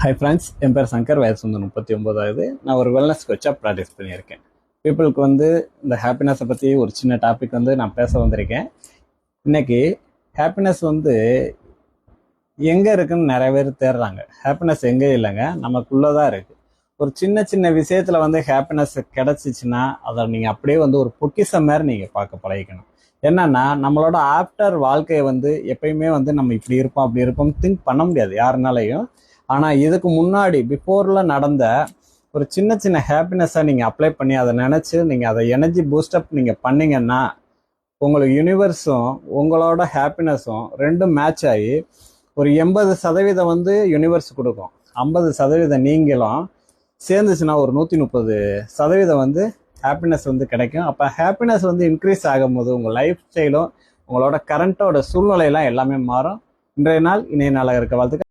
Hi friends, என் பேர் சங்கர். வயசு வந்து 39 நான் ஒரு வெல்னஸ் கோச்சாக ப்ராக்டிஸ் பண்ணியிருக்கேன். பீப்புளுக்கு வந்து இந்த ஹாப்பினஸை பற்றி ஒரு சின்ன டாபிக் வந்து நான் பேச வந்திருக்கேன். இன்னைக்கு ஹாப்பினஸ் வந்து எங்கே இருக்குன்னு நிறைய பேர் தேடுறாங்க. ஹாப்பினஸ் எங்கே இல்லைங்க, நமக்குள்ளே தான் இருக்குது. ஒரு சின்ன சின்ன விஷயத்தில் வந்து ஹாப்பினஸ் கிடச்சிச்சின்னா அதை நீங்கள் அப்படியே வந்து ஒரு பொக்கிஷம் மாதிரி நீங்கள் பார்க்க பழகிக்கணும். என்னன்னா, நம்மளோட ஆஃப்டர் வாழ்க்கையை வந்து எப்பயுமே வந்து நம்ம இப்படி இருப்போம் அப்படி இருப்போம் திங்க் பண்ண முடியாது யாருனாலையும். ஆனால் இதுக்கு முன்னாடி பிஃபோர்ல நடந்த ஒரு சின்ன சின்ன ஹாப்பினஸை நீங்கள் அப்ளை பண்ணி அதை நினச்சி நீங்கள் அதை எனர்ஜி பூஸ்டப் நீங்கள் பண்ணீங்கன்னா உங்களுக்கு யூனிவர்ஸும் உங்களோட ஹாப்பினஸும் ரெண்டும் மேட்ச் ஆகி ஒரு 80% வந்து யூனிவர்ஸ் கொடுக்கும், 50% நீங்களும் சேர்ந்துச்சுன்னா ஒரு 130% வந்து ஹாப்பினஸ் வந்து கிடைக்கும். அப்போ ஹாப்பினஸ் வந்து இன்க்ரீஸ் ஆகும்போது உங்கள் லைஃப் ஸ்டைலும் உங்களோட கரண்ட்டோட சூழ்நிலையெல்லாம் எல்லாமே மாறும். இன்றைய நாள் இணைய நாளாக இருக்க வாழ்த்துக்கள்.